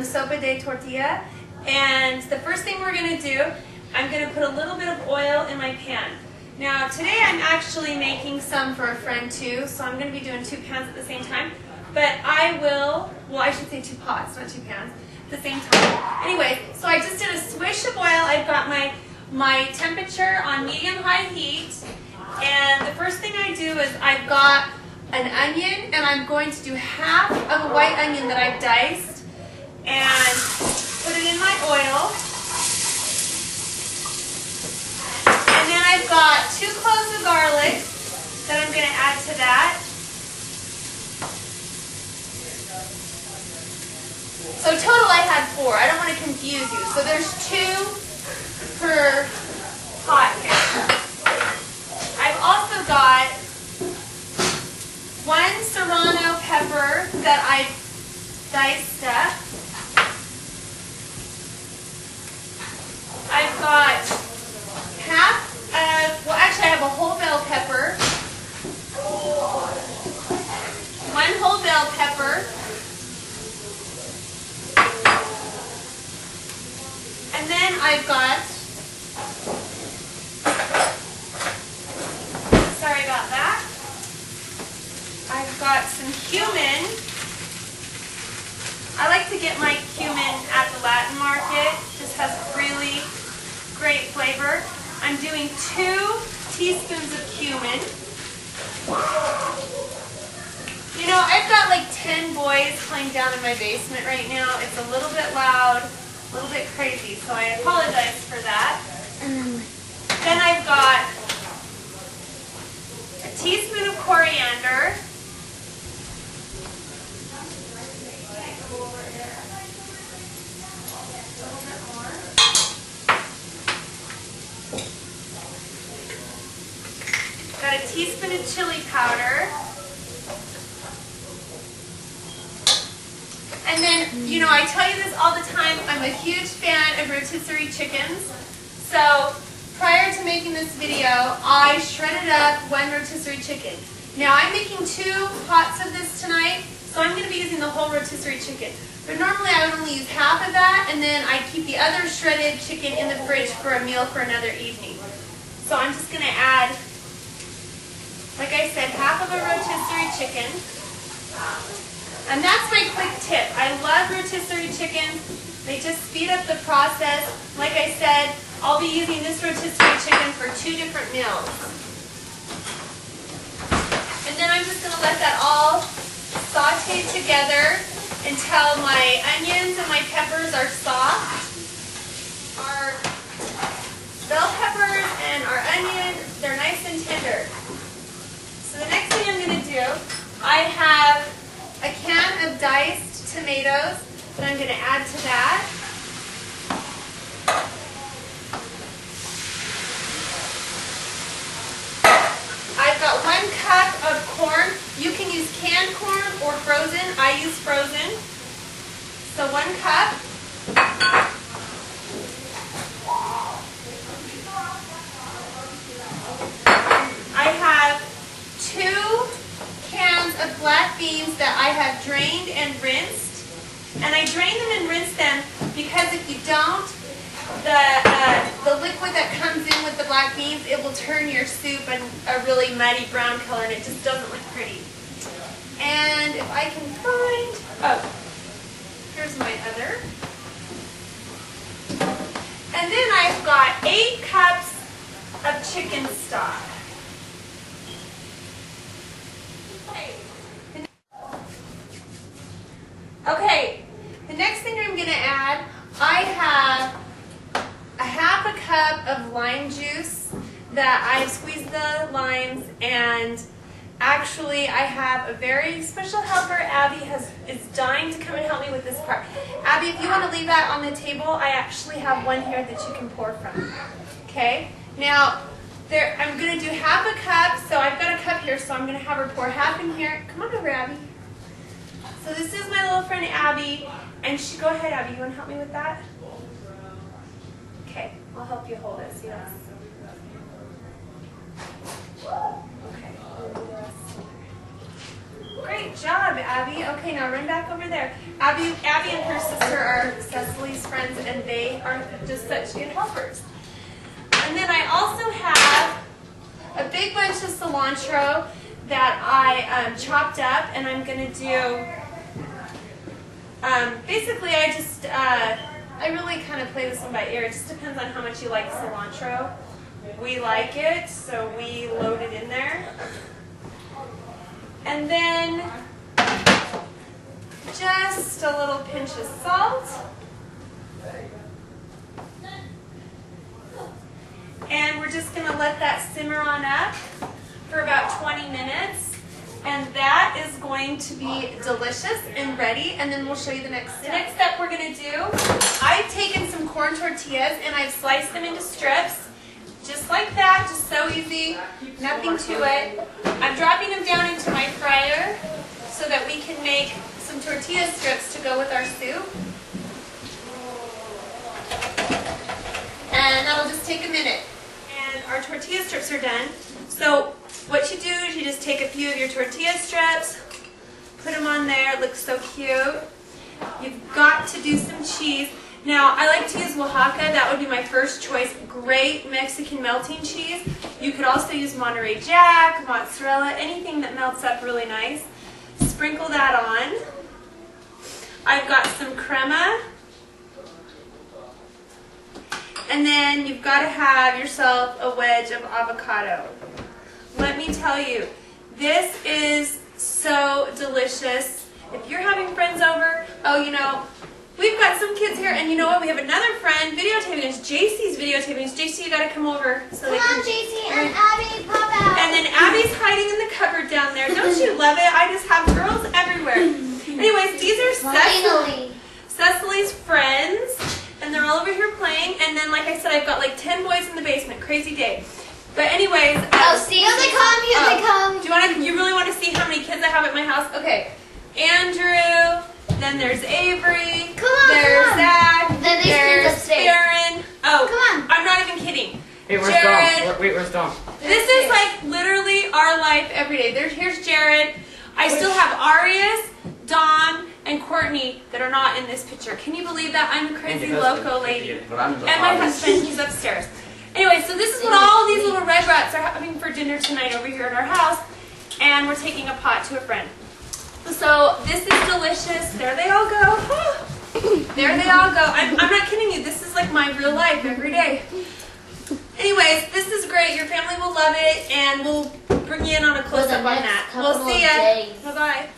Sopa de Tortilla. And the first thing we're going to do, I'm going to put a little bit of oil in my pan. Now today I'm actually making some for a friend too, so I'm going to be doing 2 pans at the same time. But I will, well I should say 2 pots, not 2 pans, at the same time. Anyway, so I just did a swish of oil. I've got my temperature on medium-high heat. And the first thing I do is I've got an onion, and I'm going to do half of a white onion that I've diced and put it in my oil. And then I've got 2 cloves of garlic that I'm going to add to that. So total I had 4. I don't want to confuse you. So there's 2 per pot here. I've also got 1 serrano pepper that I've diced up. I've got half of, well actually I have a whole bell pepper. 1 whole bell pepper. And then I've got, sorry about that, I've got some cumin. I like to get my cumin at the Latin market. It just has really great flavor. I'm doing 2 teaspoons of cumin. You know, I've got like 10 boys playing down in my basement right now. It's a little bit loud, a little bit crazy, so I apologize for that. Then I've got a teaspoon of coriander. Got a teaspoon of chili powder. And then, you know, I tell you this all the time, I'm a huge fan of rotisserie chickens. So prior to making this video, I shredded up 1 rotisserie chicken. Now I'm making 2 pots of this tonight, so I'm going to be using the whole rotisserie chicken. But normally I would only use half of that, and then I keep the other shredded chicken in the fridge for a meal for another evening. So I'm just going to add, like I said, half of a rotisserie chicken. And that's my quick tip. I love rotisserie chickens. They just speed up the process. Like I said, I'll be using this rotisserie chicken for 2 different meals. And then I'm just going to let that all saute together until my onions and my peppers are soft. Our bell peppers and our onion, they're nice and tender. So the next thing I'm going to do, I have a can of diced tomatoes that I'm going to add to that. I've got 1 cup of corn. You can use canned corn or frozen. I use frozen. So 1 cup. I have 2 cans of black beans that I have drained and rinsed. And I drain them and rinse them because if you don't, the liquid that comes in with the black beans, it will turn your soup a really muddy brown color, and it just doesn't look pretty. And if I can find, oh, here's my other. And then I've got 8 cups of chicken stock. Okay, the next thing I'm going to add, I have a half a cup of lime juice that I've squeezed the limes, and actually I have a very special helper. Abby is dying to come and help me with this part. Abby, if you want to leave that on the table, I actually have one here that you can pour from. Okay, now I'm going to do half a cup, so I've got a cup here, so I'm going to have her pour half in here. Come on over, Abby. So this is my little friend Abby, and go ahead, Abby, you want to help me with that? Okay, I'll help you hold it. See that? Okay. Great job, Abby. Okay, now run back over there. Abby and her sister are Cecily's friends, and they are just such good helpers. And then I also have a big bunch of cilantro that I chopped up, and I'm going to do, basically I really kind of play this one by ear. It just depends on how much you like cilantro. We like it, so we load it in there. And then just a little pinch of salt. And we're just going to let that simmer on up for about 20 minutes. And that is going to be delicious and ready. And then we'll show you the next step. The next step we're going to do, I've taken some corn tortillas and I've sliced them into strips. Just like that, just so easy, nothing to it. I'm dropping them down into my fryer so that we can make some tortilla strips to go with our soup. And that'll just take a minute. And our tortilla strips are done. So what you do is you just take a few of your tortilla strips, put them on there, it looks so cute. You've got to do some cheese. Now, I like to use Oaxaca. That would be my first choice. Great Mexican melting cheese. You could also use Monterey Jack, mozzarella, anything that melts up really nice. Sprinkle that on. I've got some crema. And then you've got to have yourself a wedge of avocado. Let me tell you, this is so delicious. If you're having friends over, oh, you know, we've got some kids here, and you know what? We have another friend videotaping us. JC's videotaping us. JC, you gotta come over. So come on, JC and Abby, pop out. And then Abby's hiding in the cupboard down there. Don't you love it? I just have girls everywhere. Anyways, these are Cecily's friends, and they're all over here playing. And then, like I said, I've got like 10 boys in the basement. Crazy day. But anyways, see, here they come. Here they come. Do you really want to see how many kids I have at my house? Okay, Andrew. Then there's Avery. Come on, there's Zach. Then there's Farron. Oh, come on. I'm not even kidding. Hey, where's Jared. Dom? Wait, where's Dom? This is like literally our life every day. Here's Jared. I still have Arias, Dom, and Courtney that are not in this picture. Can you believe that? I'm a crazy loco lady. And my husband, he's upstairs. Anyway, so this is what all these little red rats are having for dinner tonight over here at our house. And we're taking a pot to a friend. So this is delicious. There they all go. There they all go. I'm not kidding you. This is like my real life every day. Anyways, this is great. Your family will love it, and we'll bring you in on a close-up on that. We'll see ya. Bye-bye.